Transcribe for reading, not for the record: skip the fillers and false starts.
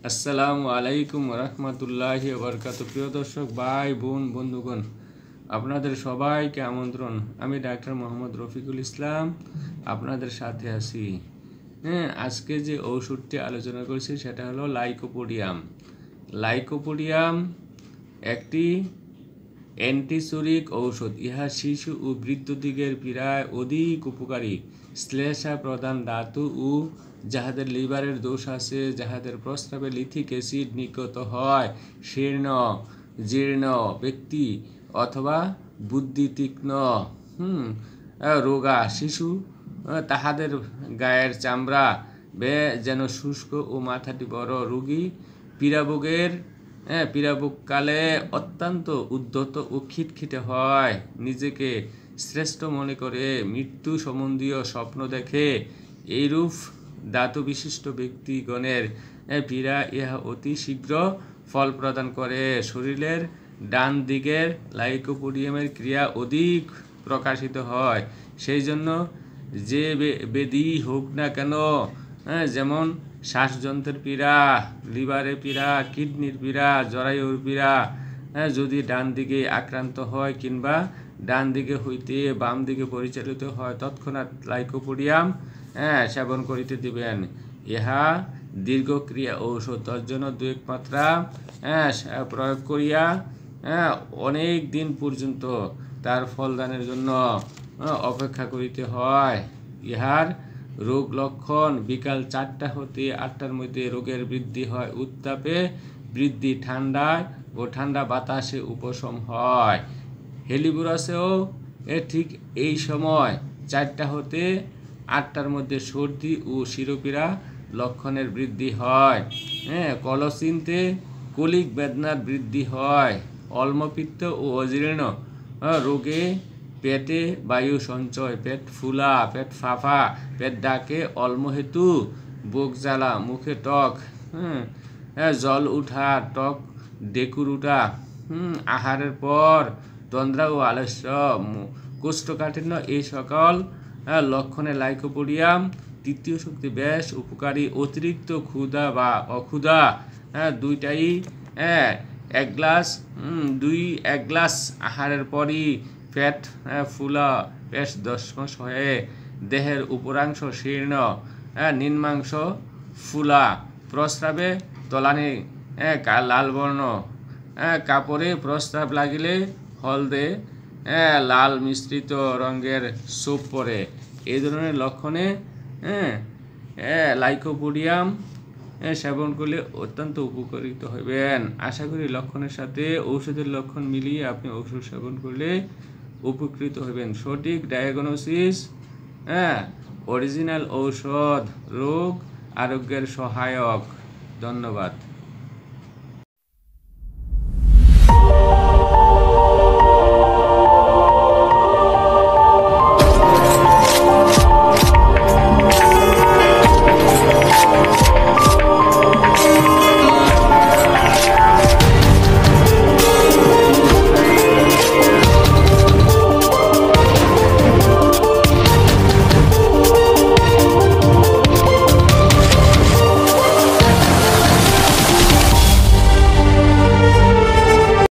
আসসালামু আলাইকুম রহমতুল্লাহি ওবরকাতুহু। প্রিয় দর্শক ভাই বোন বন্ধুগণ, আপনাদের সবাইকে আমন্ত্রণ। আমি ডাক্তার মোহাম্মদ রফিকুল ইসলাম আপনাদের সাথে আছি। আজকে যে ঔষধটি আলোচনা করছি সেটা হলো লাইকোপোডিয়াম। লাইকোপোডিয়াম একটি অ্যান্টিসোরিক ঔষধ। ইহা শিশু ও বৃদ্ধদিগের পীড়ায় অধিক উপকারী। শ্লেষ্মা প্রধান ধাতু ও যাহাদের লিভারের দোষ আছে, যাহাদের প্রস্রাবে লিথিক অ্যাসিড নির্গত হয়, শীর্ণ জীর্ণ ব্যক্তি অথবা বুদ্ধি তীক্ষ্ণ রোগা শিশু, তাহাদের গায়ের চামড়া যেন শুষ্ক ও মাথাটি বড়, রোগী পীড়াভোগকালে অত্যন্ত উদ্ধত ও খিটখিটে হয়, নিজেকে শ্রেষ্ঠ মনে করে, মৃত্যু সম্বন্ধীয় স্বপ্ন দেখে, এইরূপ ধাতু বিশিষ্ট ব্যক্তিগণের পীড়া ইহা অতি শীঘ্র ফল প্রদান করে। শরীরের ডান দিকের লাইকোপোডিয়ামের ক্রিয়া অধিক প্রকাশিত হয়। সেই জন্য যে ব্যাধি হোক না কেন, যেমন শ্বাসযন্ত্রের পীড়া, লিভারের পীড়া, কিডনির পীড়া, জরায়ুর পীড়া, যদি ডান দিকে আক্রান্ত হয় কিংবা ডান দিকে হইতে বাম দিকে পরিচালিত হয়, তৎক্ষণাৎ লাইকোপোডিয়াম সেবন করিতে দিবেন। ইহা দীর্ঘক্রিয়া ঔষধ, তার জন্য 2-1 মাত্রা প্রয়োগ করিয়া অনেক দিন পর্যন্ত তার ফলদানের জন্য অপেক্ষা করিতে হয়। ইহার রোগ লক্ষণ: বিকাল 4টা হতে 8টার মধ্যে রোগের বৃদ্ধি হয়, উত্তাপে বৃদ্ধি, ঠান্ডায় ও ঠান্ডা বাতাসে উপশম হয়। হেলিবুরাসেও ঠিক এই সময় 4টা হতে 8টার মধ্যে সর্দি ও শিরোপীড়া লক্ষণের বৃদ্ধি হয়। কলসিনতে কলিক বেদনার বৃদ্ধি হয়। অম্লপিত্ত ও অজীর্ণ রোগে পেটে বায়ু সঞ্চয়, পেট ফুলা, পেট ফাঁপা, পেট ডাকে অম্লহেতু, বুক জ্বালা, মুখে টক জল উঠা, টক ডেকুর উঠা, আহারের পর তন্দ্রা ও আলস্য, কোষ্ঠকাঠিন্য, এই সকল লক্ষণে লাইকোপোডিয়াম তৃতীয় শক্তি বেশ উপকারী। অতিরিক্ত ক্ষুধা বা অক্ষুধা দুইটাই এক গ্লাস আহারের পরই পেট ফুলা, পেট দশমস হয়ে দেহের উপরাংশ শীর্ণ, নিম্নাংশ ফুলা, প্রস্রাবে তলানি লাল বর্ণ, কাপড়ে প্রস্রাব লাগিলে হলদে লাল মিশ্রিত রঙের সোপ পরে। এই ধরনের লক্ষণে লাইকোপোডিয়াম সেবন করলে অত্যন্ত উপকারিত হবেন। আশা করি লক্ষণের সাথে ঔষধের লক্ষণ মিলিয়ে আপনি ঔষধ সেবন করলে উপকৃত হবেন। সঠিক ডায়াগনোসিস, অরিজিনাল ঔষধ রোগ আরোগ্যের সহায়ক। ধন্যবাদ।